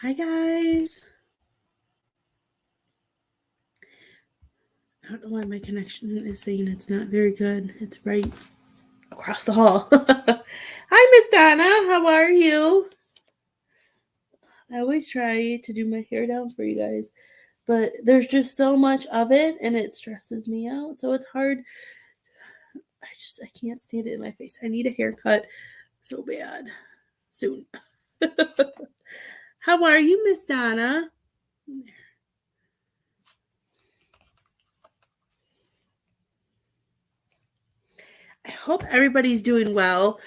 Hi, guys. I don't know why my connection is saying it's not very good. It's right across the hall. Hi, Miss Donna. How are you? I always try to do my hair down for you guys, but there's just so much of it and it stresses me out. So it's hard. I can't stand it in my face. I need a haircut so bad soon. How are you, Miss Donna? I hope everybody's doing well.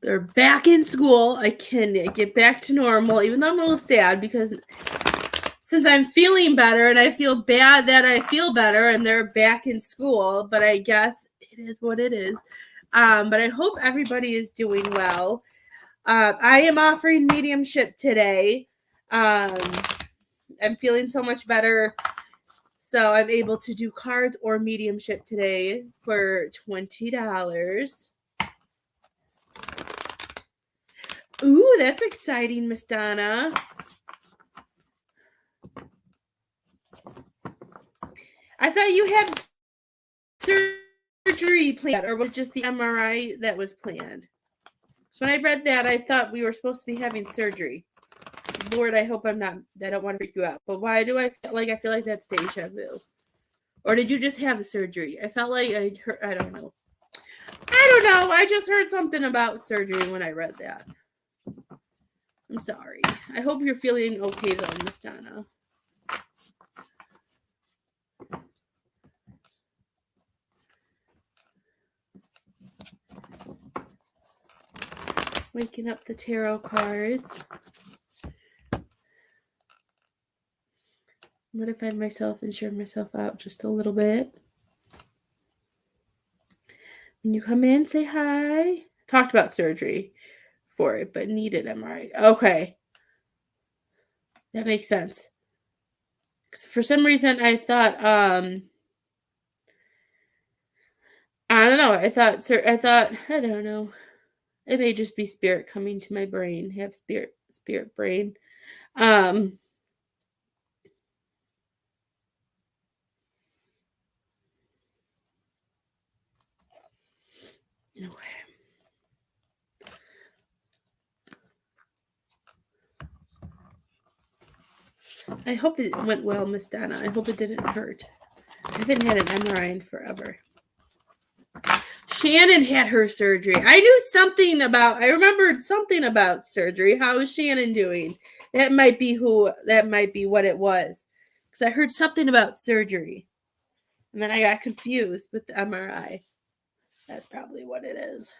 They're back in school. I can get back to normal, even though I'm a little sad because since I'm feeling better and I feel bad that I feel better and they're back in school, but I guess it is what it is. But I hope everybody is doing well. I am offering mediumship today. I'm feeling so much better. So I'm able to do cards or mediumship today for $20. Ooh, that's exciting, Miss Donna. I thought you had surgery planned, or was it just the MRI that was planned? So when I read that, I thought we were supposed to be having surgery. Lord, I hope I'm not. I don't want to freak you out. But why do I feel like that's deja vu? Or did you just have a surgery? I felt like I heard. I don't know. I just heard something about surgery when I read that. I'm sorry. I hope you're feeling okay though, Miss Donna. Waking up the tarot cards. I'm going to find myself and share myself out just a little bit. When you come in, say hi. Talked about surgery for it, but needed MRI. Okay. That makes sense. For some reason, I thought, I don't know. I don't know. It may just be spirit coming to my brain. Have spirit brain. Okay. I hope it went well, Miss Donna. I hope it didn't hurt. I haven't had an MRI in forever. Shannon had her surgery. I remembered something about surgery. How is Shannon doing? That might be what it was. Because I heard something about surgery. And then I got confused with the MRI. That's probably what it is.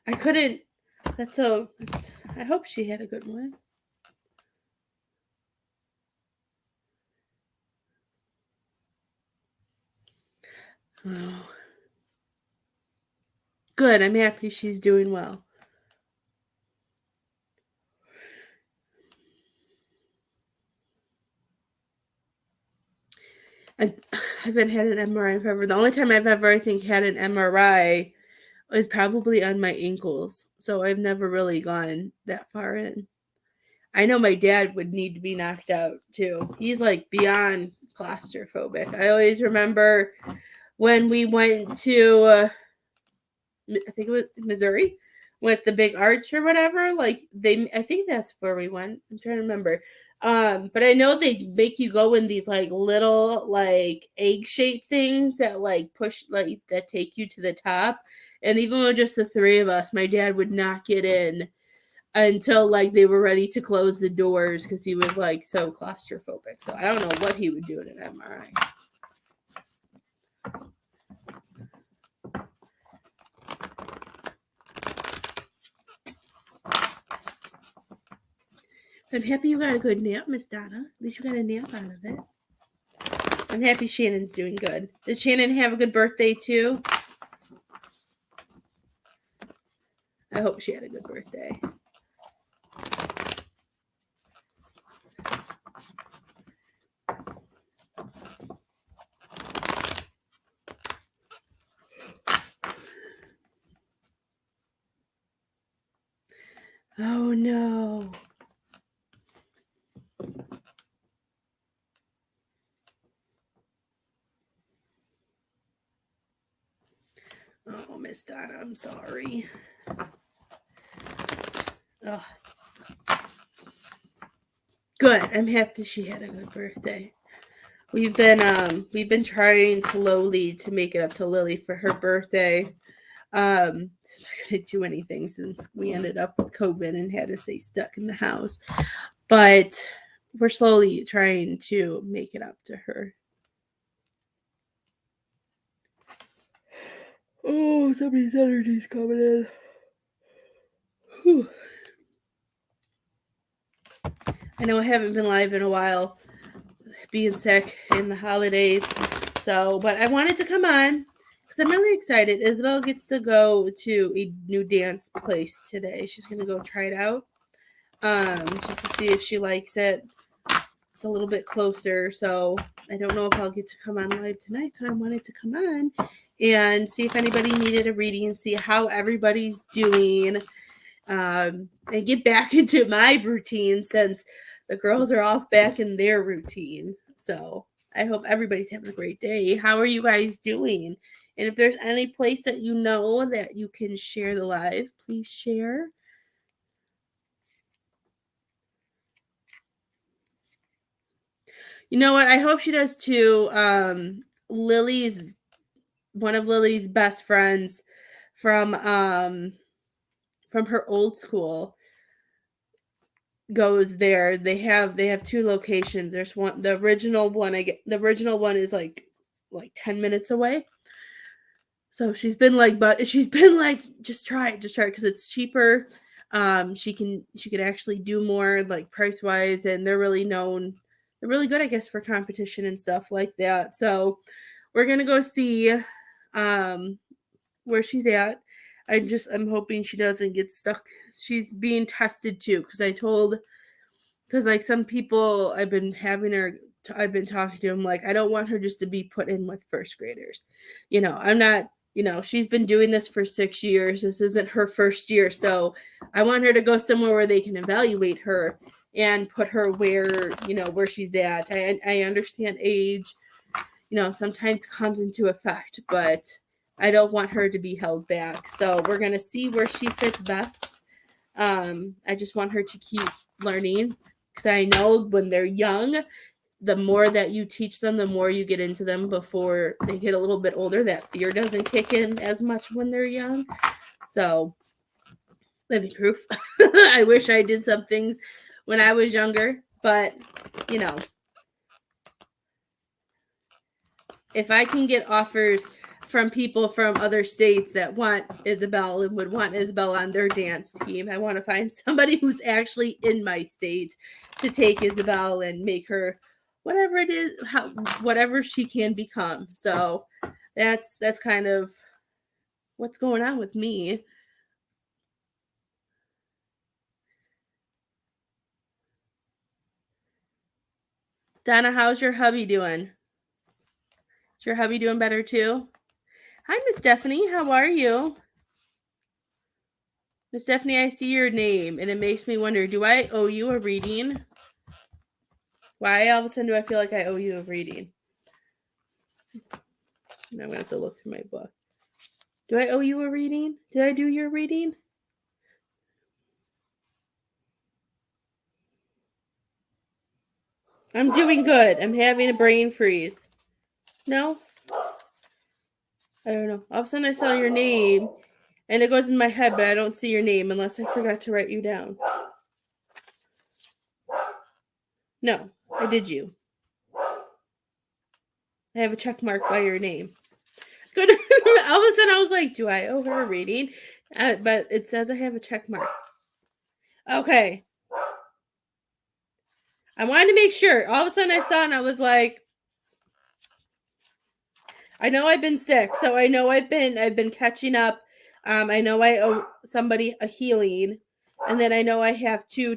I couldn't. I hope she had a good one. Oh. Good. I'm happy she's doing well. I haven't had an MRI in forever. The only time I've ever, I think, had an MRI was probably on my ankles. So I've never really gone that far in. I know my dad would need to be knocked out too. He's like beyond claustrophobic. I always remember when we went to, I think it was Missouri, with the big arch or whatever. I think that's where we went. I'm trying to remember. But I know they make you go in these like little like egg-shaped things that like push that take you to the top. And even with just the three of us, my dad would not get in until like they were ready to close the doors because he was like so claustrophobic. So I don't know what he would do in an MRI. I'm happy you got a good nap, Miss Donna. At least you got a nap out of it. I'm happy Shannon's doing good. Did Shannon have a good birthday too? I hope she had a good birthday. Oh no. Oh, Miss Donna, I'm sorry. Oh. Good. I'm happy she had a good birthday. We've been trying slowly to make it up to Lily for her birthday. Since I couldn't do anything since we ended up with COVID and had to stay stuck in the house. But we're slowly trying to make it up to her. Oh, somebody's energy's coming in. Whew. I know I haven't been live in a while, being sick in the holidays. So, but I wanted to come on because I'm really excited. Isabel gets to go to a new dance place today. She's gonna go try it out, just to see if she likes it. It's a little bit closer, so I don't know if I'll get to come on live tonight. So I wanted to come on and see if anybody needed a reading and see how everybody's doing, and get back into my routine since the girls are off back in their routine. So I hope everybody's having a great day. How are you guys doing? And if there's any place that you know that you can share the live, please share. You know what? I hope she does too. One of Lily's best friends from her old school goes there. They have two locations. There's one, the original one is like 10 minutes away. So she's been like just try it because it's cheaper. She could actually do more like price wise, and they're really good, I guess, for competition and stuff like that. So we're gonna go see where she's at. I'm hoping she doesn't get stuck. She's being tested too, because like some people I've been talking to them, like I don't want her just to be put in with first graders. I'm not, she's been doing this for 6 years. This isn't her first year, so I want her to go somewhere where they can evaluate her and put her where she's at. I understand age, sometimes comes into effect, but I don't want her to be held back. So we're going to see where she fits best. I just want her to keep learning, because I know when they're young, the more that you teach them, the more you get into them before they get a little bit older. That fear doesn't kick in as much when they're young. So, living proof. I wish I did some things when I was younger, but, if I can get offers from people from other states that want Isabel and would want Isabel on their dance team, I want to find somebody who's actually in my state to take Isabel and make her whatever it is, whatever she can become. So that's kind of what's going on with me. Donna, how's your hubby doing? Is your hubby doing better too? Hi, Miss Stephanie. How are you? Miss Stephanie, I see your name, and it makes me wonder, do I owe you a reading? Why all of a sudden do I feel like I owe you a reading? Now I'm going to have to look through my book. Do I owe you a reading? Did I do your reading? I'm doing good. I'm having a brain freeze. No? I don't know. All of a sudden I saw your name, and it goes in my head, but I don't see your name unless I forgot to write you down. No, I did you. I have a check mark by your name. Good. All of a sudden I was like, do I owe her a reading? But it says I have a check mark. Okay. I wanted to make sure. All of a sudden I saw it and I was like, I know I've been sick, so I know I've been catching up. I know I owe somebody a healing, and then I know I have two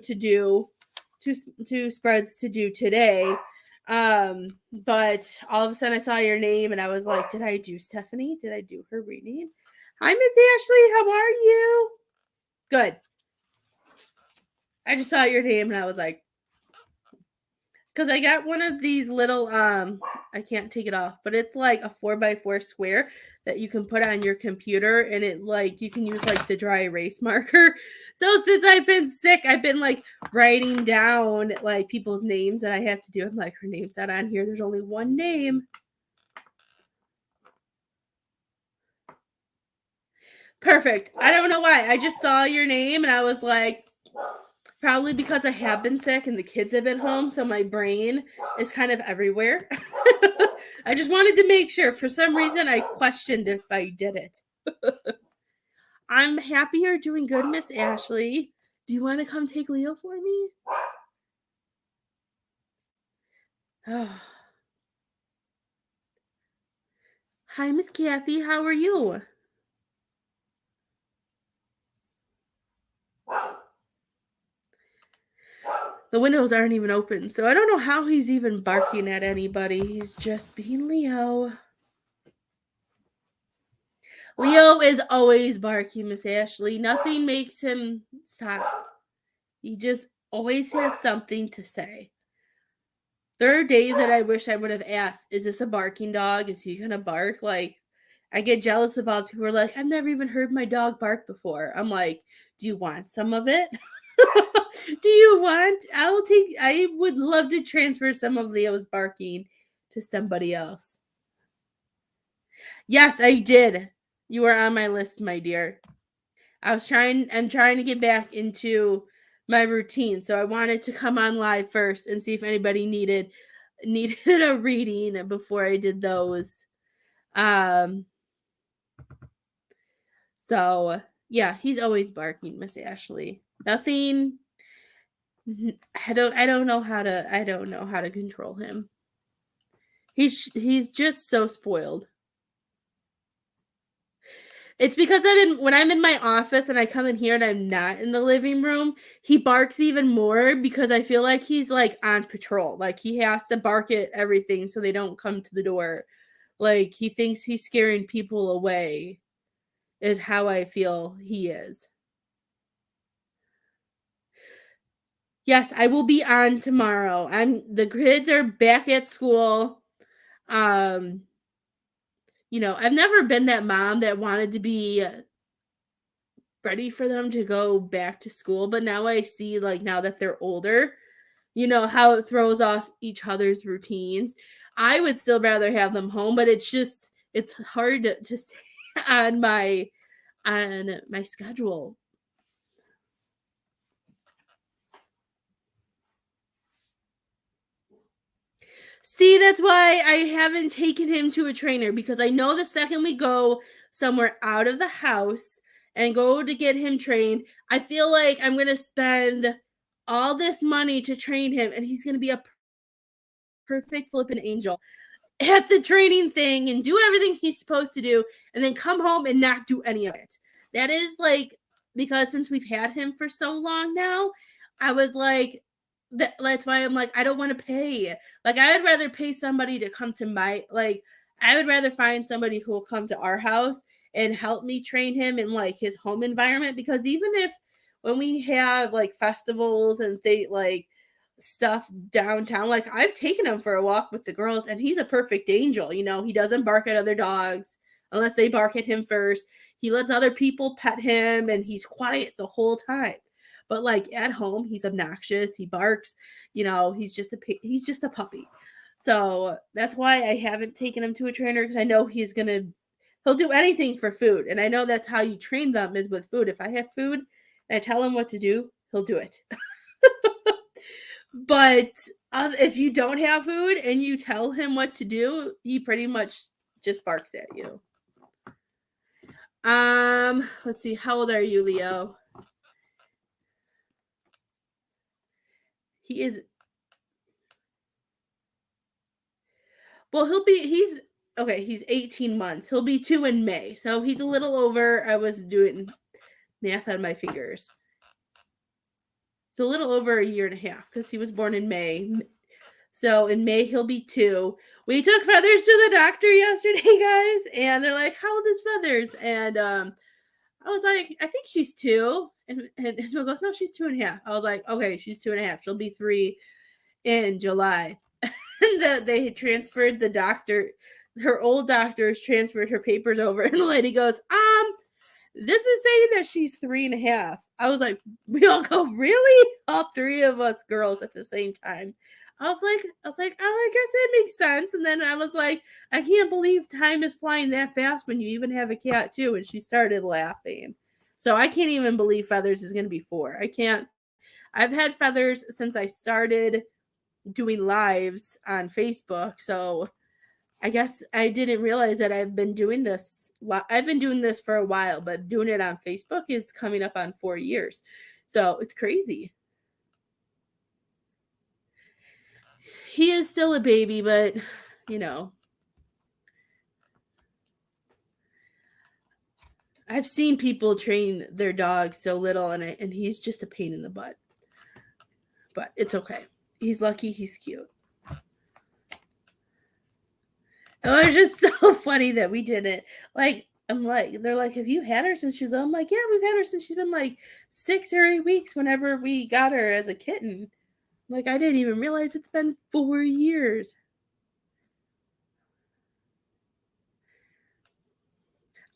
spreads to do today. But all of a sudden I saw your name and I was like, did I do Stephanie? Did I do her reading? Hi, Miss Ashley. How are you? Good. I just saw your name and I was like, because I got one of these little I can't take it off, but it's like a 4x4 square that you can put on your computer, and it like you can use like the dry erase marker. So since I've been sick, I've been like writing down like people's names that I have to do. I'm like, her name's not on here. There's only one name. Perfect. I don't know why. I just saw your name and I was like, probably because I have been sick and the kids have been home, so my brain is kind of everywhere. I just wanted to make sure. For some reason, I questioned if I did it. I'm happy you're doing good, Miss Ashley. Do you want to come take Leo for me? Hi, Miss Kathy. How are you? The windows aren't even open, so I don't know how he's even barking at anybody. He's just being Leo. Leo is always barking, Miss Ashley. Nothing makes him stop. He just always has something to say. There are days that I wish I would have asked, is this a barking dog? Is he gonna bark? Like, I get jealous of all people who are like, I've never even heard my dog bark before. I'm like, do you want some of it? Do you want? I would love to transfer some of Leo's barking to somebody else. Yes, I did. You are on my list, my dear. I'm trying to get back into my routine. So I wanted to come on live first and see if anybody needed a reading before I did those. Um so yeah, he's always barking, Miss Ashley. Nothing. I don't know how to control him. He's just so spoiled. It's because when I'm in my office and I come in here and I'm not in the living room, he barks even more because I feel like he's like on patrol. Like he has to bark at everything so they don't come to the door. Like he thinks he's scaring people away is how I feel he is. Yes, I will be on tomorrow. The kids are back at school. Um I've never been that mom that wanted to be ready for them to go back to school, but now I see like now that they're older, how it throws off each other's routines. I would still rather have them home, but it's hard to stay on my schedule. See, that's why I haven't taken him to a trainer, because I know the second we go somewhere out of the house and go to get him trained, I feel like I'm going to spend all this money to train him and he's going to be a perfect flippin' angel at the training thing and do everything he's supposed to do and then come home and not do any of it. That is like, because since we've had him for so long now, I was like, that's why I'm like, I don't want to pay. Like, I would rather pay somebody to come to I would rather find somebody who will come to our house and help me train him in like his home environment. Because even if when we have like festivals and stuff downtown, like I've taken him for a walk with the girls and he's a perfect angel. He doesn't bark at other dogs unless they bark at him first. He lets other people pet him and he's quiet the whole time. But like at home, he's obnoxious. He barks. He's just a puppy. So that's why I haven't taken him to a trainer, because I know he'll do anything for food, and I know that's how you train them is with food. If I have food and I tell him what to do, he'll do it. But if you don't have food and you tell him what to do, he pretty much just barks at you. Let's see. How old are you, Leo? He is. Well, he's okay, he's 18 months. He'll be 2 in May. So he's a little over, I was doing math on my fingers. It's a little over a year and a half because he was born in May. So in May he'll be 2. We took Feathers to the doctor yesterday, guys, and they're like, "How old is Feathers?" And I was like, "I think she's 2." And Ismael goes, "No, she's 2.5." I was like, "Okay, she's 2.5. She'll be 3 in July." And they transferred the doctor. Her old doctors transferred her papers over, and the lady goes, this is saying that she's 3.5. I was like, we all go, really? All 3 of us girls at the same time. I was like, oh, I guess that makes sense. And then I was like, I can't believe time is flying that fast when you even have a cat too. And she started laughing. So I can't even believe Feathers is going to be 4. I can't. I've had Feathers since I started doing lives on Facebook. So I guess I didn't realize that I've been doing this. I've been doing this for a while, but doing it on Facebook is coming up on 4 years. So it's crazy. He is still a baby, but you know, I've seen people train their dogs so little, and he's just a pain in the butt. But it's okay. He's lucky. He's cute. It was just so funny that we did it. Like, I'm like, they're like, have you had her since she was? I'm like, yeah, we've had her since she's been like 6 or 8 weeks. Whenever we got her as a kitten, like I didn't even realize it's been 4 years.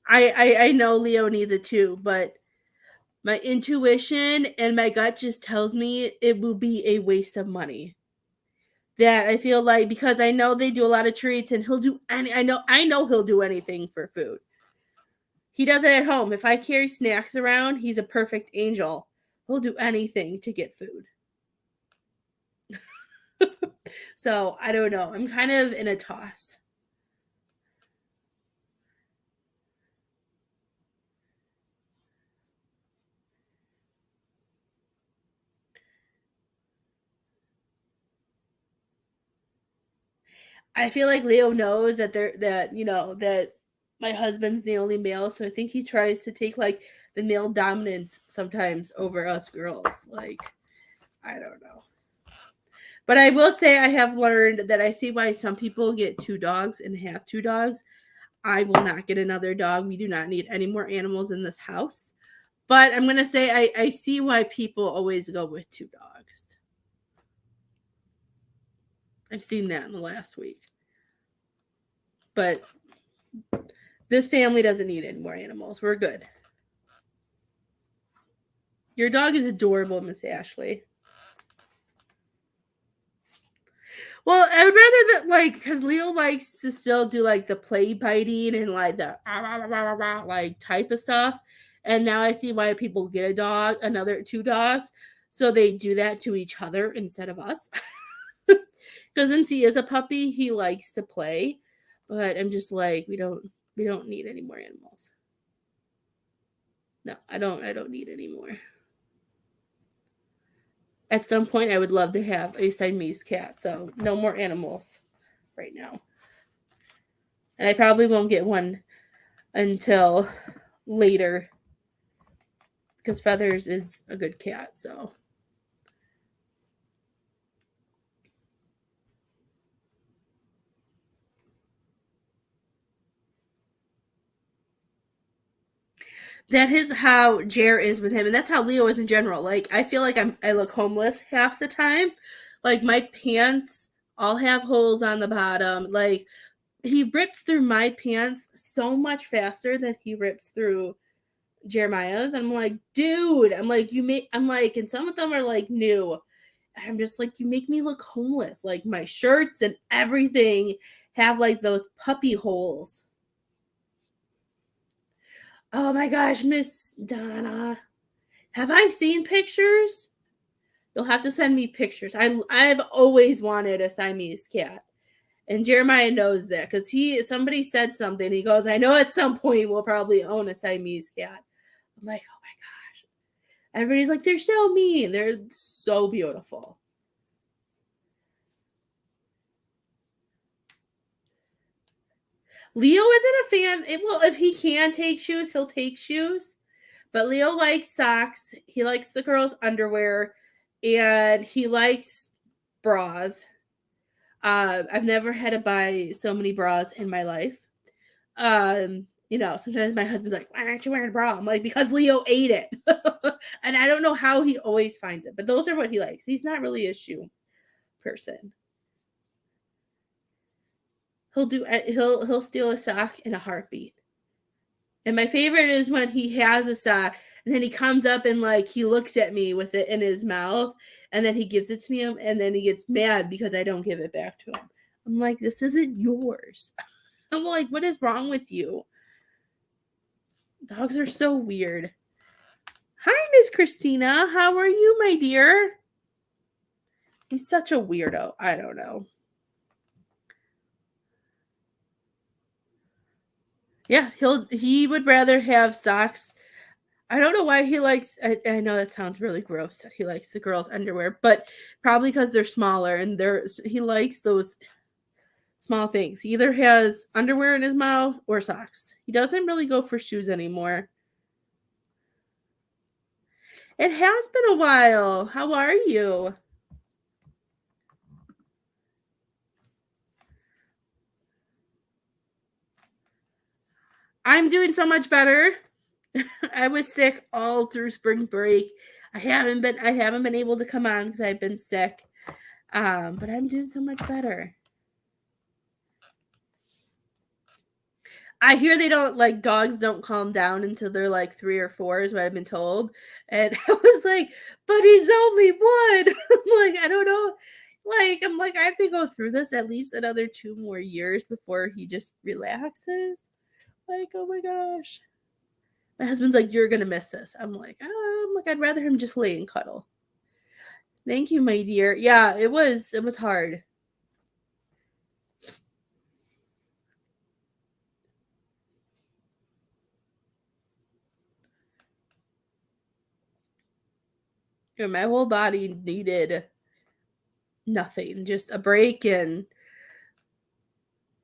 I know Leo needs it too, but my intuition and my gut just tells me it will be a waste of money. That I feel like because I know they do a lot of treats and he'll do any. I know he'll do anything for food. He does it at home. If I carry snacks around, he's a perfect angel. He'll do anything to get food. So I don't know. I'm kind of in a toss. I feel like Leo knows that my husband's the only male, so I think he tries to take like the male dominance sometimes over us girls. Like, I don't know. But I will say I have learned that I see why some people get 2 dogs and have 2 dogs. I will not get another dog. We do not need any more animals in this house. But I'm going to say I see why people always go with 2 dogs. I've seen that in the last week. But this family doesn't need any more animals. We're good. Your dog is adorable, Miss Ashley. Well, I would rather that, like, because Leo likes to still do like the play biting and like the like type of stuff. And now I see why people get a dog, another 2 dogs, so they do that to each other instead of us. Because since he is a puppy, he likes to play. But I'm just like, we don't need any more animals. No, I don't need any more. At some point, I would love to have a Siamese cat. So no more animals right now. And I probably won't get one until later because Feathers is a good cat. So that is how Jer is with him, and that's how Leo is in general. Like I feel like I look homeless half the time. Like my pants all have holes on the bottom. Like he rips through my pants so much faster than he rips through Jeremiah's. I'm like, dude, I'm like, and some of them are like new. And I'm just like, you make me look homeless. Like my shirts and everything have like those puppy holes. Oh my gosh, Miss Donna. Have I seen pictures? You'll have to send me pictures. I've always wanted a Siamese cat. And Jeremiah knows that because somebody said something. He goes, I know at some point we'll probably own a Siamese cat. I'm like, oh my gosh. Everybody's like, they're so mean. They're so beautiful. Leo isn't a fan. Well, if he can take shoes, he'll take shoes. But Leo likes socks. He likes the girls' underwear, and he likes bras. I've never had to buy so many bras in my life. Sometimes my husband's like, "Why aren't you wearing a bra?" I'm like, "Because Leo ate it," and I don't know how he always finds it. But those are what he likes. He's not really a shoe person. He'll steal a sock in a heartbeat. And my favorite is when he has a sock and then he comes up and like he looks at me with it in his mouth and then he gives it to me and then he gets mad because I don't give it back to him. I'm like, this isn't yours. I'm like, what is wrong with you? Dogs are so weird. Hi, Miss Christina. How are you, my dear? He's such a weirdo. I don't know. Yeah, he would rather have socks. I don't know why he likes. I know that sounds really gross that he likes the girls' underwear, but probably because they're smaller and he likes those small things. He either has underwear in his mouth or socks. He doesn't really go for shoes anymore. It has been a while. How are you? I'm doing so much better. I was sick all through spring break. I haven't been able to come on because I've been sick. But I'm doing so much better. I hear they don't like dogs don't calm down until they're like 3 or 4 is what I've been told. And I was like, but he's only one. I'm like, I don't know. I'm like, I have to go through this at least another 2 more years before he just relaxes. Like, oh my gosh. My husband's like, you're gonna miss this. I'm like, I'd rather him just lay and cuddle. Thank you, my dear. Yeah, it was hard. My whole body needed nothing, just a break and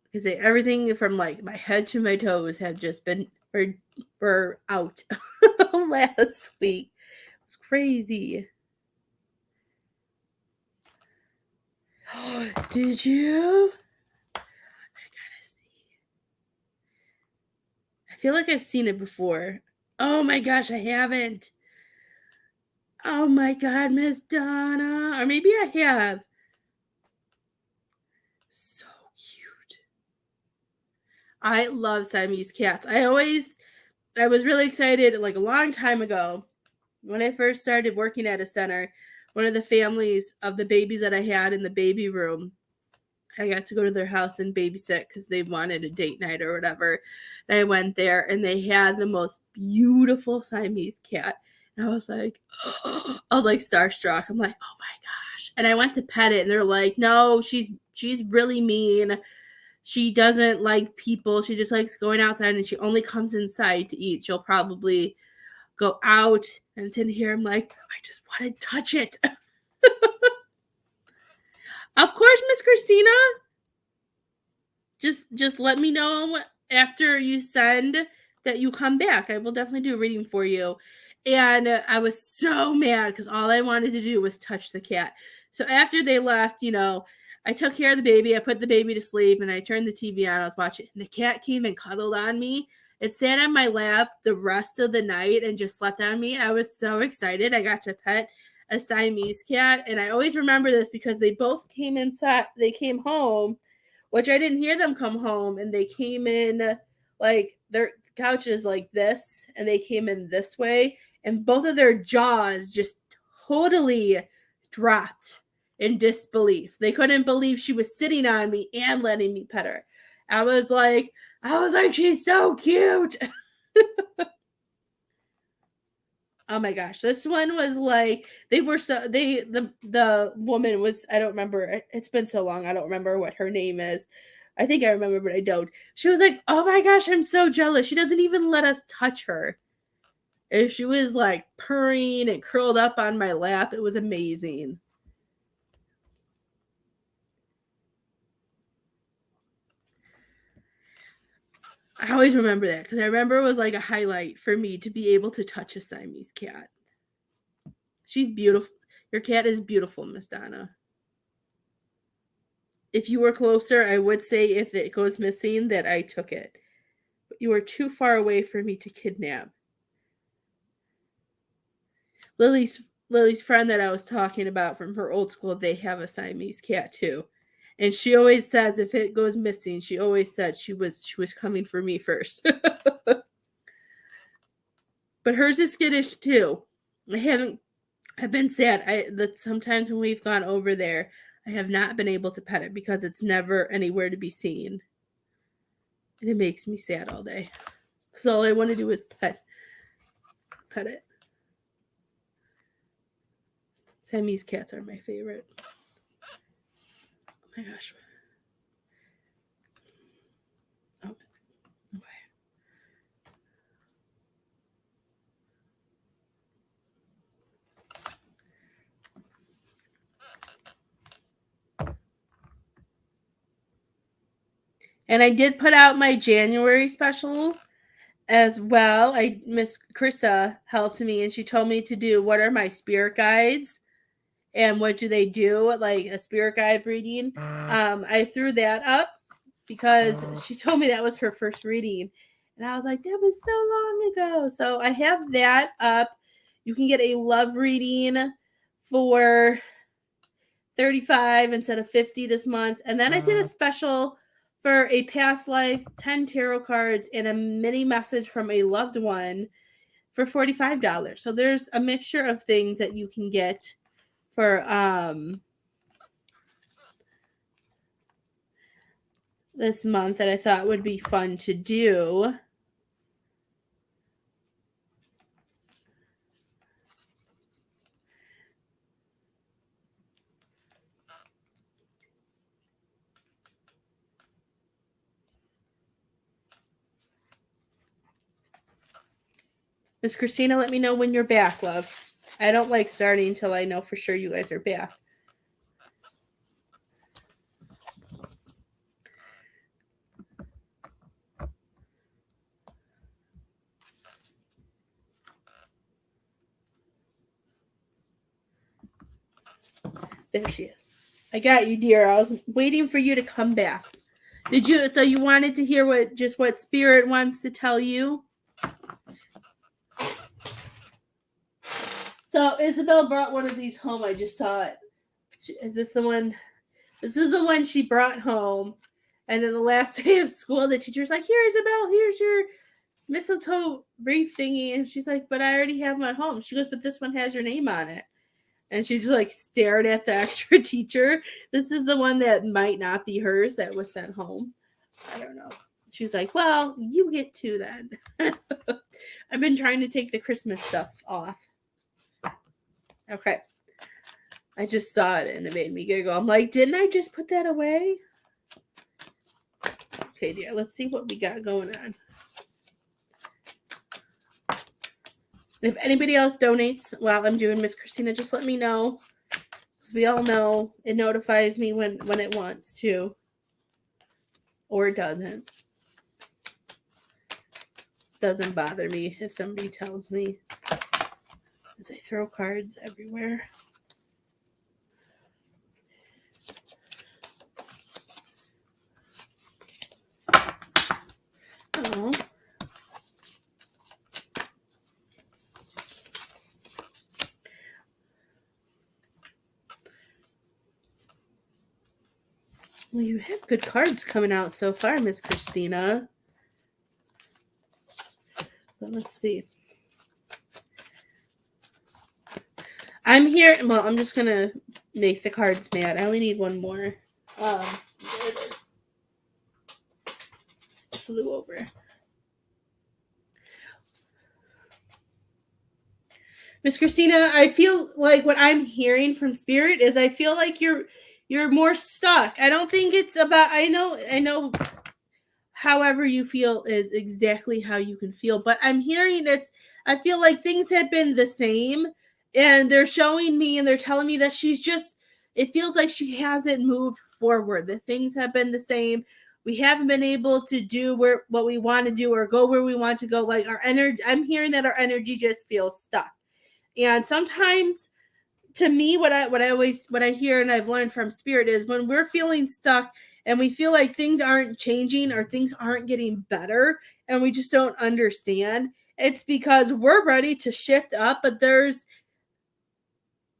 because everything from like my head to my toes have just been were out last week. It was crazy. Did you? I gotta see. I feel like I've seen it before. Oh my gosh, I haven't. Oh my god, Miss Donna. Or maybe I have. So cute. I love Siamese cats. I was really excited like a long time ago when I first started working at a center. One of the families of the babies that I had in the baby room, I got to go to their house and babysit because they wanted a date night or whatever. And I went there and they had the most beautiful Siamese cat. And I was like starstruck. I'm like, oh my gosh. And I went to pet it and they're like, no, she's really mean. She doesn't like people. She just likes going outside and she only comes inside to eat. She'll probably go out. And I'm sitting here, I'm like, I just want to touch it. Of course, Miss Christina. Just let me know after you send that you come back. I will definitely do a reading for you. And I was so mad because all I wanted to do was touch the cat. So after they left, I took care of the baby. I put the baby to sleep and I turned the TV on. I was watching. And the cat came and cuddled on me. It sat on my lap the rest of the night and just slept on me. I was so excited. I got to pet a Siamese cat. And I always remember this because they both came inside. They came home, which I didn't hear them come home. And they came in like their couch is like this. And they came in this way. And both of their jaws just totally dropped in disbelief. They couldn't believe she was sitting on me and letting me pet her. I was like, she's so cute. Oh my gosh, this one was like the woman was, I don't remember. It's been so long. I don't remember what her name is. I think I remember, but I don't. She was like, "Oh my gosh, I'm so jealous. She doesn't even let us touch her." And she was like purring and curled up on my lap. It was amazing. I always remember that because I remember it was like a highlight for me to be able to touch a Siamese cat. She's beautiful. Your cat is beautiful, Miss Donna. If you were closer, I would say if it goes missing that I took it. But you are too far away for me to kidnap. Lily's friend that I was talking about from her old school, they have a Siamese cat too. And she always says if it goes missing, she always said she was coming for me first. But hers is skittish too. I've been sad. That sometimes when we've gone over there, I have not been able to pet it because it's never anywhere to be seen. And it makes me sad all day. Because all I want to do is pet it. Siamese cats are my favorite. Oh my gosh. Oh, okay. And I did put out my January special as well. Miss Krista helped me and she told me to do what are my spirit guides and what do they do, like a spirit guide reading. I threw that up because she told me that was her first reading. And I was like, that was so long ago. So I have that up. You can get a love reading for $35 instead of $50 this month. And then I did a special for a past life, 10 tarot cards, and a mini message from a loved one for $45. So there's a mixture of things that you can get for this month that I thought would be fun to do. Miss Christina, let me know when you're back, love. I don't like starting until I know for sure you guys are back. There she is. I got you, dear. I was waiting for you to come back. Did you? So you wanted to hear what Spirit wants to tell you? So Isabel brought one of these home. I just saw it. Is this the one? This is the one she brought home. And then the last day of school, the teacher's like, here, Isabel, here's your mistletoe wreath thingy. And she's like, but I already have one at home. She goes, but this one has your name on it. And she just like stared at the extra teacher. This is the one that might not be hers that was sent home. I don't know. She's like, well, you get two then. I've been trying to take the Christmas stuff off. Okay. I just saw it and it made me giggle. I'm like, didn't I just put that away? Okay, dear. Let's see what we got going on. And if anybody else donates while I'm doing Miss Christina, just let me know. Because we all know it notifies me when it wants to. Or it doesn't. Doesn't bother me if somebody tells me. As I throw cards everywhere. Oh. Well, you have good cards coming out so far, Miss Christina. But let's see. I'm here. Well, I'm just going to make the cards mad. I only need one more. There it is. It flew over. Miss Christina, I feel like what I'm hearing from Spirit is I feel like you're more stuck. I don't think it's about, I know however you feel is exactly how you can feel, but I'm hearing I feel like things have been the same and they're showing me and they're telling me that it feels like she hasn't moved forward. The things have been the same, we haven't been able to do what we want to do or go where we want to go. Like our energy, I'm hearing that our energy just feels stuck. And sometimes, to me, what I hear and I've learned from spirit is when we're feeling stuck and we feel like things aren't changing or things aren't getting better and we just don't understand, it's because we're ready to shift up, but there's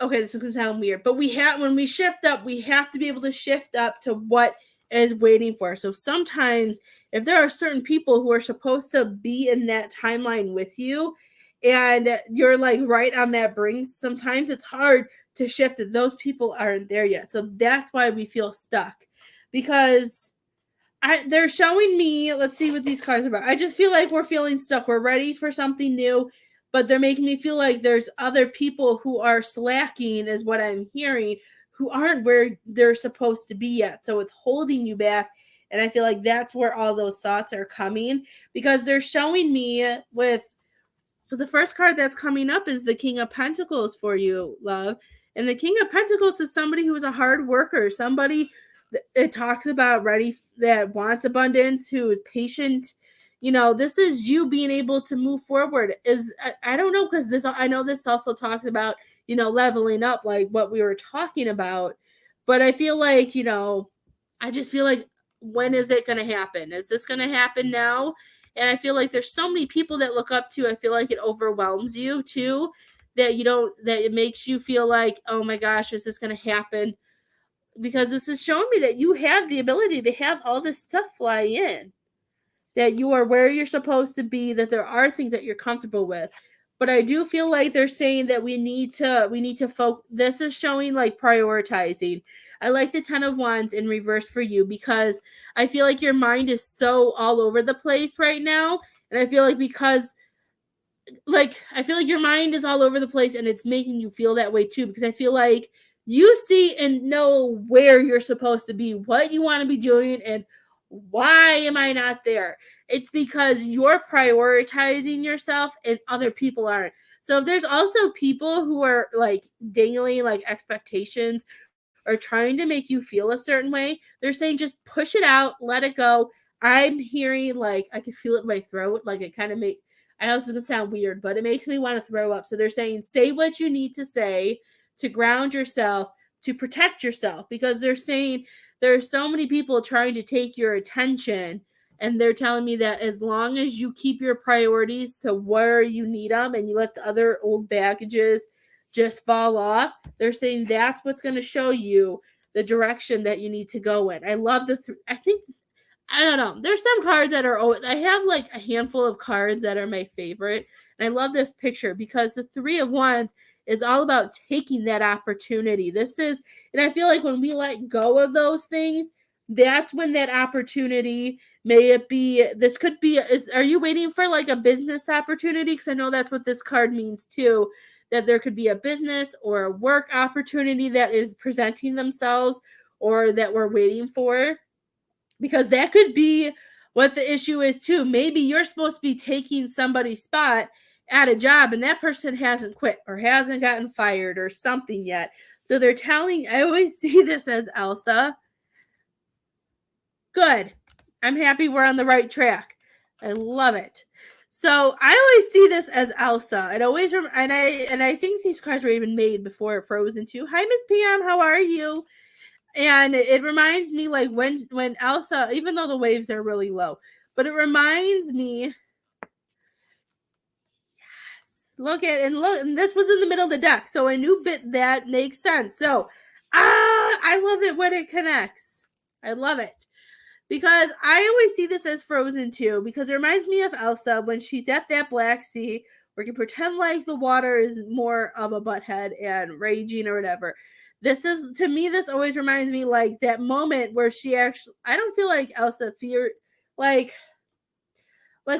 okay, this is gonna sound weird, but when we shift up, we have to be able to shift up to what is waiting for us. So sometimes if there are certain people who are supposed to be in that timeline with you and you're like right on that brink, sometimes it's hard to shift that those people aren't there yet. So that's why we feel stuck. Because they're showing me, let's see what these cards are about. I just feel like we're feeling stuck. We're ready for something new, but they're making me feel like there's other people who are slacking, is what I'm hearing, who aren't where they're supposed to be yet. So it's holding you back. And I feel like that's where all those thoughts are coming, because they're showing me because the first card that's coming up is the King of Pentacles for you, love. And the King of Pentacles is somebody who is a hard worker, somebody it talks about ready that wants abundance, who is patient. This is you being able to move forward. I don't know, because this, I know this also talks about leveling up, like what we were talking about. But I feel like I just feel like, when is it going to happen? Is this going to happen now? And I feel like there's so many people that look up to. I feel like it overwhelms you too, that it makes you feel like, oh my gosh, is this going to happen? Because this is showing me that you have the ability to have all this stuff fly in, that you are where you're supposed to be, that there are things that you're comfortable with. But I do feel like they're saying that we need to focus. This is showing like prioritizing. I like the 10 of Wands in reverse for you, because I feel like your mind is so all over the place right now. And I feel like I feel like your mind is all over the place, and it's making you feel that way too, because I feel like you see and know where you're supposed to be, what you want to be doing, and why am I not there? It's because you're prioritizing yourself and other people aren't. So if there's also people who are like dangling like expectations or trying to make you feel a certain way, they're saying just push it out, let it go. I'm hearing like I can feel it in my throat, like it kind of I know this is gonna sound weird, but it makes me want to throw up. So they're saying say what you need to say to ground yourself, to protect yourself, because they're saying there are so many people trying to take your attention, and they're telling me that as long as you keep your priorities to where you need them and you let the other old baggages just fall off, they're saying that's what's going to show you the direction that you need to go in. I love I think, I don't know. There's some cards that are, I have like a handful of cards that are my favorite. And I love this picture because the 3 of Wands is all about taking that opportunity. And I feel like when we let go of those things, that's when that opportunity, are you waiting for like a business opportunity? Because I know that's what this card means too, that there could be a business or a work opportunity that is presenting themselves or that we're waiting for. Because that could be what the issue is too. Maybe you're supposed to be taking somebody's spot at a job and that person hasn't quit or hasn't gotten fired or something yet. So I always see this as Elsa. Good. I'm happy we're on the right track. I love it. So I always see this as Elsa. And I think these cards were even made before Frozen 2. Hi, Miss PM. How are you? And it reminds me like when Elsa, even though the waves are really low, but it reminds me, yes, look, and this was in the middle of the deck, so a new bit that makes sense. So I love it when it connects. I love it. Because I always see this as Frozen 2, because it reminds me of Elsa when she's at that Black Sea, where you can pretend like the water is more of a butthead and raging or whatever. To me, this always reminds me like that moment where I don't feel like Elsa like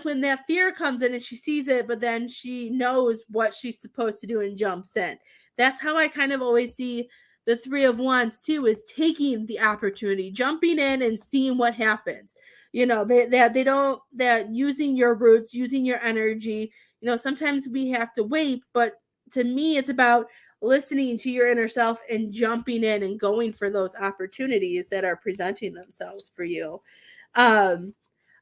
when that fear comes in and she sees it, but then she knows what she's supposed to do and jumps in. That's how I kind of always see the 3 of Wands too, is taking the opportunity, jumping in and seeing what happens. That using your roots, using your energy. Sometimes we have to wait, but to me, it's about listening to your inner self and jumping in and going for those opportunities that are presenting themselves for you. Um,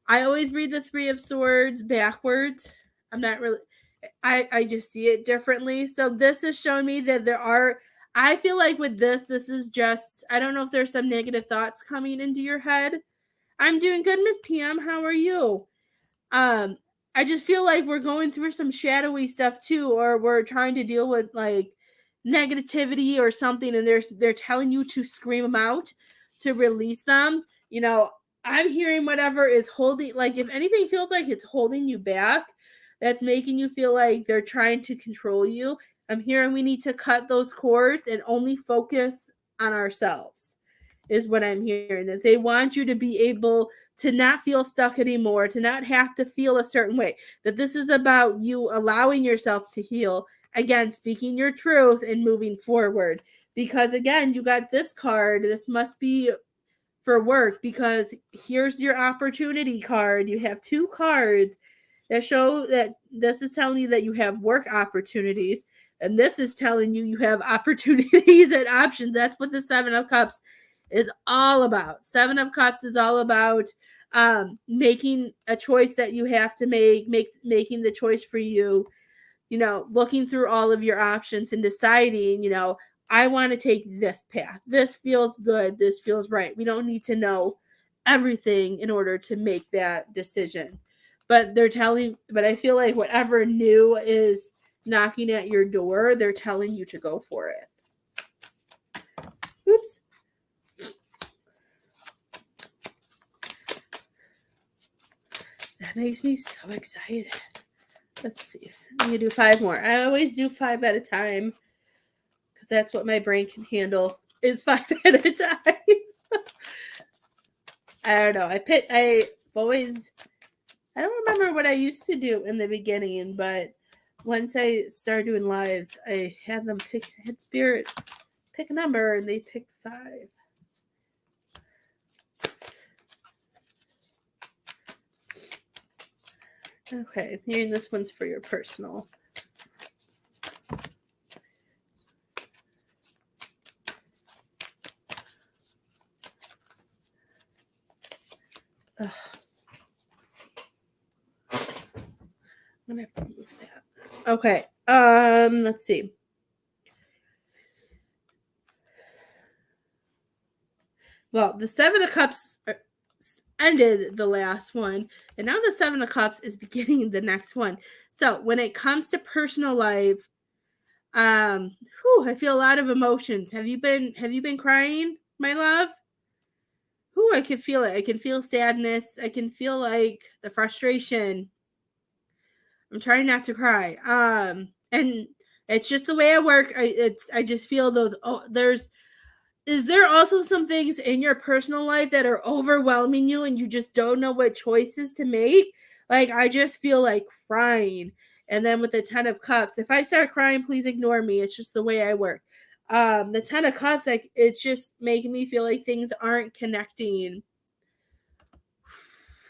I always read the Three of Swords backwards. I'm not really. I just see it differently. So this is showing me that there are. I feel like with this is just. I don't know if there's some negative thoughts coming into your head. I'm doing good, Miss PM. How are you? um I just feel like we're going through some shadowy stuff too, or we're trying to deal with like negativity or something, and they're telling you to scream them out, to release them. I'm hearing whatever is holding, like if anything feels like it's holding you back, that's making you feel like they're trying to control you. I'm hearing we need to cut those cords and only focus on ourselves, is what I'm hearing. That they want you to be able to not feel stuck anymore, to not have to feel a certain way. That this is about you allowing yourself to heal, again, speaking your truth and moving forward. Because again, you got this card. This must be for work, because here's your opportunity card. You have two cards that show that this is telling you that you have work opportunities, and this is telling you have opportunities and options. That's what the Seven of Cups is all about. Seven of Cups is all about making a choice that you have to making the choice for you, looking through all of your options and deciding, I want to take this path. This feels good. This feels right. We don't need to know everything in order to make that decision. But I feel like whatever new is knocking at your door, they're telling you to go for it. Oops. That makes me so excited. Let's see. I'm going to do 5 more. I always do 5 at a time, because that's what my brain can handle, is 5 at a time. I don't know. I don't remember what I used to do in the beginning, but once I started doing lives, I had Spirit pick a number, and they picked 5. Okay, hearing this one's for your personal. Ugh. I'm gonna have to move that. Okay. Let's see. Well, the Seven of Cups ended the last one, and now the Seven of Cups is beginning the next one. So when it comes to personal life, I feel a lot of emotions. Have you been crying, my love? I can feel it. I can feel sadness. I can feel like the frustration. I'm trying not to cry. And it's just the way I work. I just feel those. Is there also some things in your personal life that are overwhelming you and you just don't know what choices to make? Like, I just feel like crying. And then with the 10 of Cups, if I start crying, please ignore me. It's just the way I work. The 10 of Cups, like, it's just making me feel like things aren't connecting.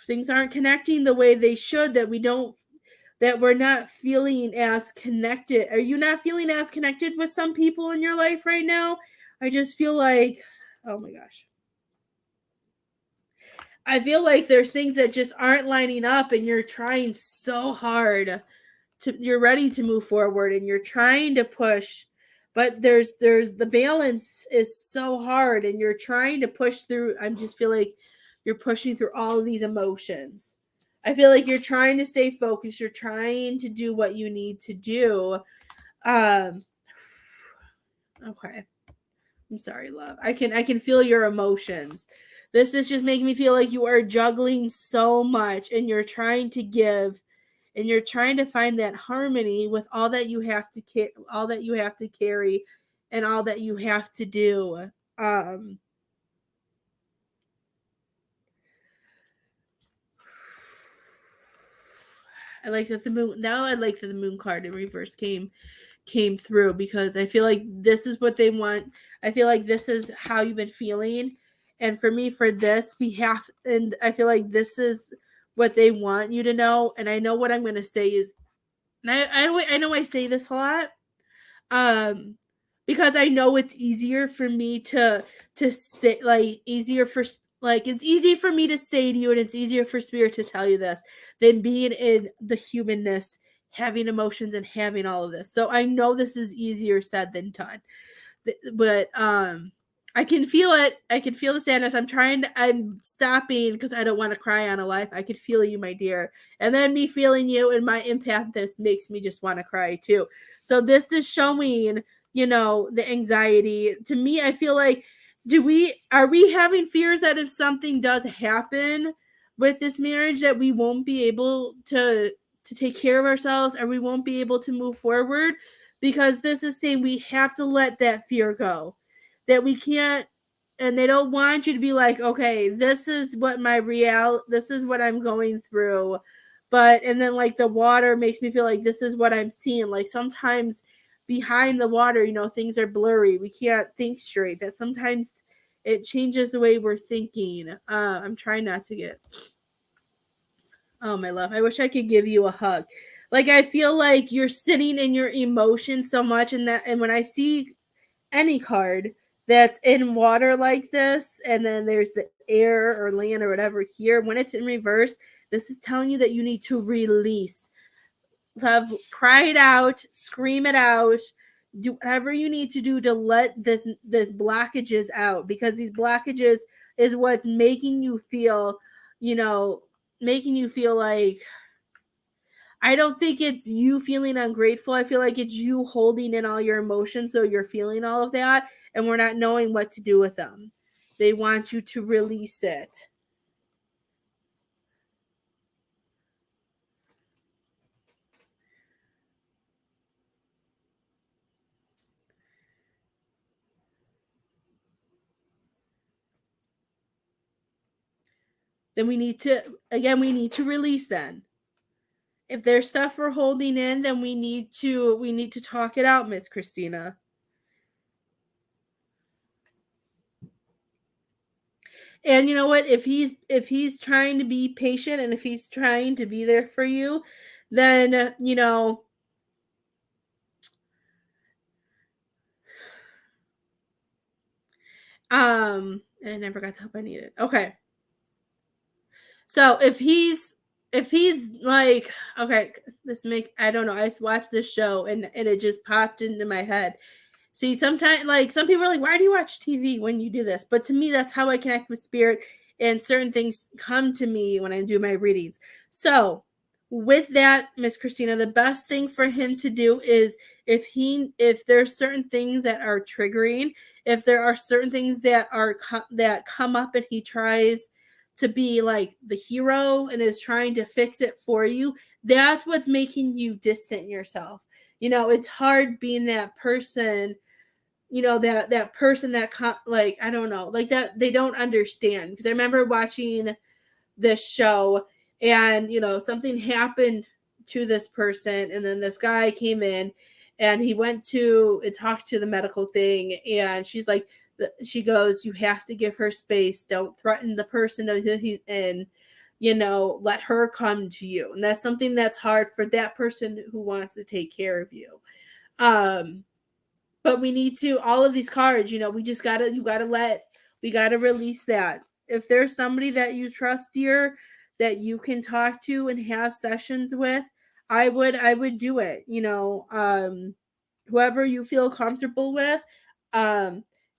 Things aren't connecting the way they should, that we're not feeling as connected. Are you not feeling as connected with some people in your life right now? I just feel like, oh my gosh. I feel like there's things that just aren't lining up, and you're trying so hard you're ready to move forward, and you're trying to push, but there's the balance is so hard, and you're trying to push through. I just feel like you're pushing through all of these emotions. I feel like you're trying to stay focused. You're trying to do what you need to do. Okay. I'm sorry, love. I can feel your emotions. This is just making me feel like you are juggling so much, and you're trying to give, and you're trying to find that harmony with all that you have to all that you have to carry, and all that you have to do. I like that the moon. Now I like that the moon card in reverse came through, because I feel like this is what they want. I feel like this is how you've been feeling. And for me, for this, and I feel like this is what they want you to know. And I know what I'm going to say is, and I know I say this a lot, because I know it's easier for me to say, like, easier for like, it's easy for me to say to you, and it's easier for spirit to tell you this than being in the humanness, having emotions and having all of this. So I know this is easier said than done. But I can feel it. I can feel the sadness. I'm stopping because I don't want to cry on a life. I could feel you, my dear. And then me feeling you and my empathness makes me just want to cry too. So this is showing, the anxiety. To me, I feel like are we having fears that if something does happen with this marriage that we won't be able to take care of ourselves, or we won't be able to move forward? Because this is saying we have to let that fear go, that we can't. And they don't want you to be like, okay, this is what this is what I'm going through. But and then like the water makes me feel like this is what I'm seeing. Like sometimes behind the water, things are blurry, we can't think straight, that sometimes it changes the way we're thinking. I'm trying not to get, oh, my love, I wish I could give you a hug. Like, I feel like you're sitting in your emotions so much, and when I see any card that's in water like this, and then there's the air or land or whatever here, when it's in reverse, this is telling you that you need to release. Cry it out, scream it out, do whatever you need to do to let this blockages out, because these blockages is what's making you feel, making you feel like, I don't think it's you feeling ungrateful. I feel like it's you holding in all your emotions, so you're feeling all of that, and we're not knowing what to do with them. They want you to release it. Then we need to release then. If there's stuff we're holding in, then we need to talk it out, Miss Christina. And you know what? If he's trying to be patient, and if he's trying to be there for you, then and I never got the help I needed. Okay. So if he's like, okay, I don't know, I watched this show, and it just popped into my head. See, sometimes, like, some people are like, why do you watch TV when you do this? But to me, that's how I connect with spirit, and certain things come to me when I do my readings. So, with that, Miss Christina, the best thing for him to do is, if there's certain things that are triggering, if there are certain things that come up, and he tries to be like the hero and is trying to fix it for you, that's what's making you distant yourself. It's hard being that person, that person that like, I don't know, like, that they don't understand. Because I remember watching this show, and something happened to this person, and then this guy came in, and he went to and talked to the medical thing, and she goes, you have to give her space, don't threaten the person, and let her come to you. And that's something that's hard for that person who wants to take care of you. But we need to, all of these cards, we just we gotta release that. If there's somebody that you trust, dear, that you can talk to and have sessions with, I would do it. Whoever you feel comfortable with.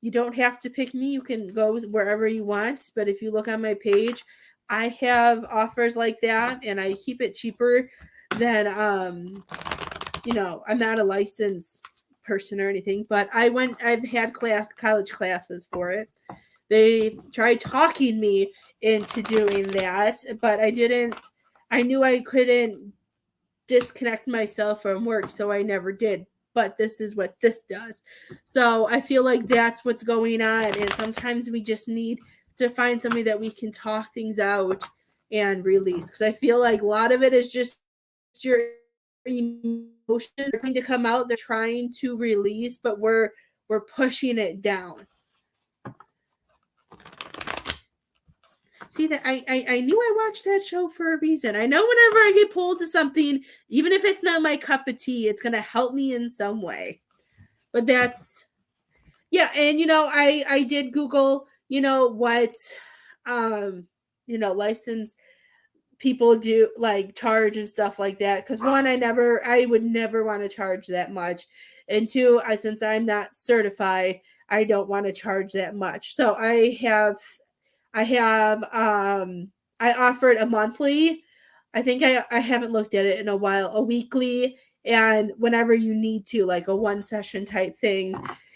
You don't have to pick me. You can go wherever you want. But if you look on my page, I have offers like that, and I keep it cheaper than I'm not a licensed person or anything, but I've had college classes for it. They tried talking me into doing that, but I knew I couldn't disconnect myself from work, so I never did. But this is what this does. So I feel like that's what's going on, and sometimes we just need to find somebody that we can talk things out and release, because I feel like a lot of it is just your emotions are trying to come out, they're trying to release, but we're pushing it down. See, that I knew I watched that show for a reason. I know whenever I get pulled to something, even if it's not my cup of tea, it's gonna help me in some way. But that's, yeah. And I did Google, what licensed people do like charge and stuff like that, because one, I would never want to charge that much, and two, since I'm not certified, I don't want to charge that much. So I offered a monthly. I think I haven't looked at it in a while, a weekly, and whenever you need to, like a one session type thing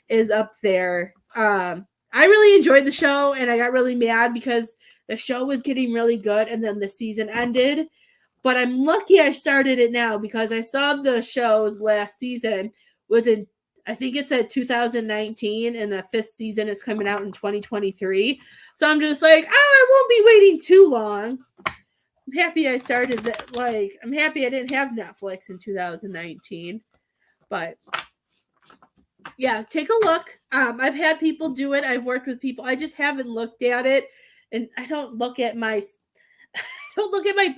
is up there. I really enjoyed the show, and I got really mad because the show was getting really good and then the season ended. But I'm lucky I started it now, because I saw the show's last season was in, I think it said 2019, and the fifth season is coming out in 2023. So I'm just like, I won't be waiting too long. I'm happy I started that. Like, I'm happy I didn't have Netflix in 2019. But yeah, take a look. I've had people do it. I've worked with people. I just haven't looked at it, and I don't look at my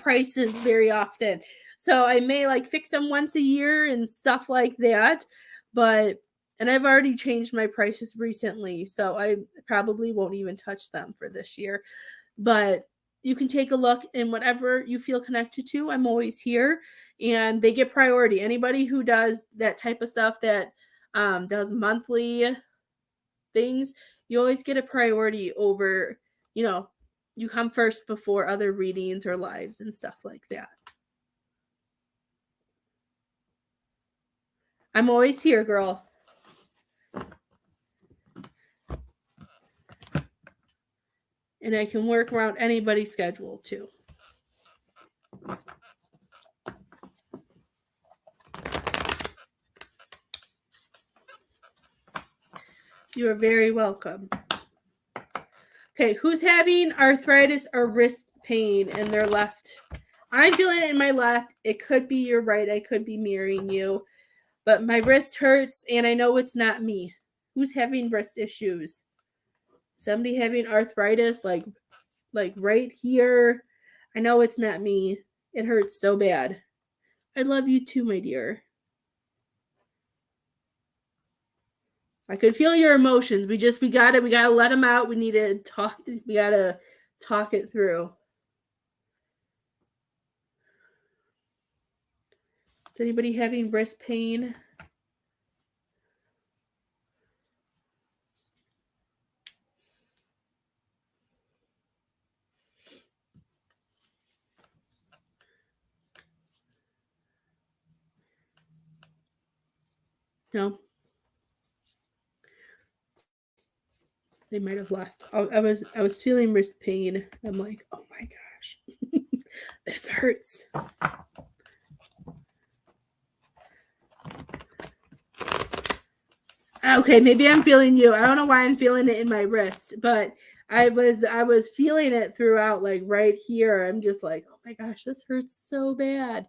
prices very often. So I may like fix them once a year and stuff like that. And I've already changed my prices recently, so I probably won't even touch them for this year. But you can take a look, and whatever you feel connected to, I'm always here. And they get priority. Anybody who does that type of stuff, that does monthly things, you always get a priority over, you come first before other readings or lives and stuff like that. I'm always here, girl. And I can work around anybody's schedule too. You are very welcome. Okay, who's having arthritis or wrist pain in their left? I'm feeling it in my left. It could be your right. I could be mirroring you. But my wrist hurts, and I know it's not me. Who's having wrist issues? Somebody having arthritis, like right here. I know it's not me. It hurts so bad. I love you too, my dear. I could feel your emotions. We gotta let them out. We need to talk. We gotta talk it through. Is anybody having wrist pain? No. They might have left. I was feeling wrist pain. I'm like, oh my gosh, this hurts. Okay, maybe I'm feeling you. I don't know why I'm feeling it in my wrist, but I was feeling it throughout, like right here. I'm just like, oh my gosh, this hurts so bad.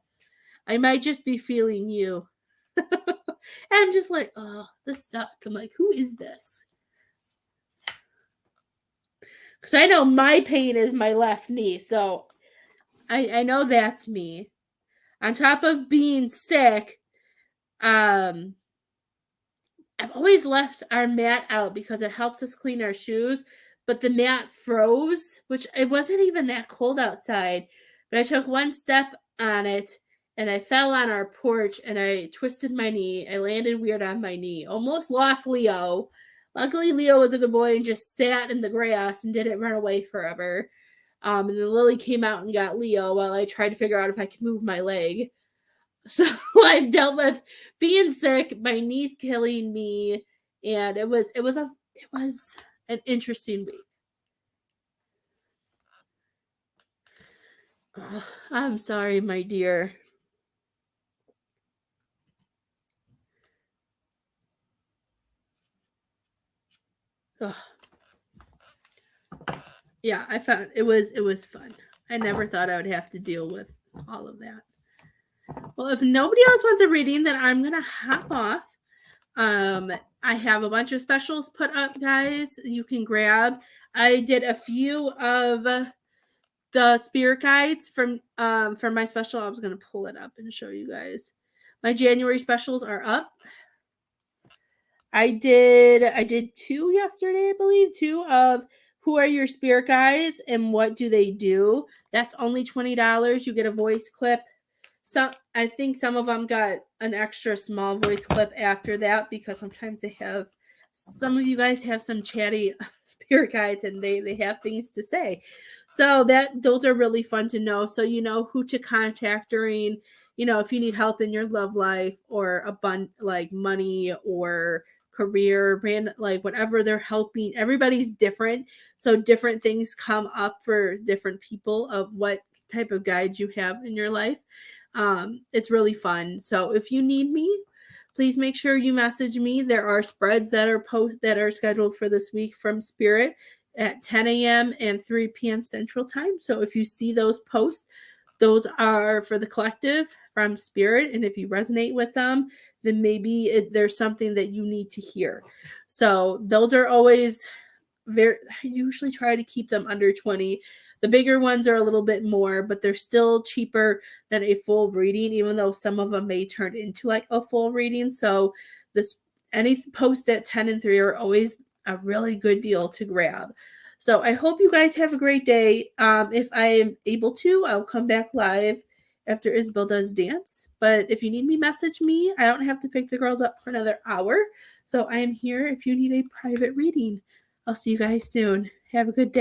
I might just be feeling you. And I'm just like, oh, this sucks. I'm like, who is this? Because I know my pain is my left knee, so I know that's me. On top of being sick, I've always left our mat out because it helps us clean our shoes, but the mat froze, which it wasn't even that cold outside, but I took one step on it and I fell on our porch and I twisted my knee. I landed weird on my knee. Almost lost Leo. Luckily, Leo was a good boy and just sat in the grass and didn't run away forever. And then Lily came out and got Leo while I tried to figure out if I could move my leg. So I've dealt with being sick, my knees killing me, and it was an interesting week. Oh, I'm sorry, my dear. Oh. Yeah, I found it was fun. I never thought I would have to deal with all of that. Well, if nobody else wants a reading, then I'm gonna hop off. I have a bunch of specials put up, guys. You can grab. I did a few of the spirit guides from my special. I was gonna pull it up and show you guys. My January specials are up. I did 2 yesterday, I believe, 2 of who are your spirit guides and what do they do. That's only $20. You get a voice clip. I think some of them got an extra small voice clip after that, because sometimes some of you guys have some chatty spirit guides and they have things to say. So those are really fun to know. So you know who to contact during, if you need help in your love life or like money or career, brand, like whatever they're helping. Everybody's different. So different things come up for different people of what type of guide you have in your life. It's really fun. So if you need me, please make sure you message me. There are spreads that are scheduled for this week from Spirit at 10 a.m. and 3 p.m. Central Time. So if you see those posts, those are for the collective from Spirit. And if you resonate with them, then maybe there's something that you need to hear. So those are always I usually try to keep them under 20. The bigger ones are a little bit more, but they're still cheaper than a full reading, even though some of them may turn into like a full reading. So any post at 10 and 3 are always a really good deal to grab. So I hope you guys have a great day. If I am able to, I'll come back live after Isabel does dance. But if you need me, message me. I don't have to pick the girls up for another hour. So I am here if you need a private reading. I'll see you guys soon. Have a good day.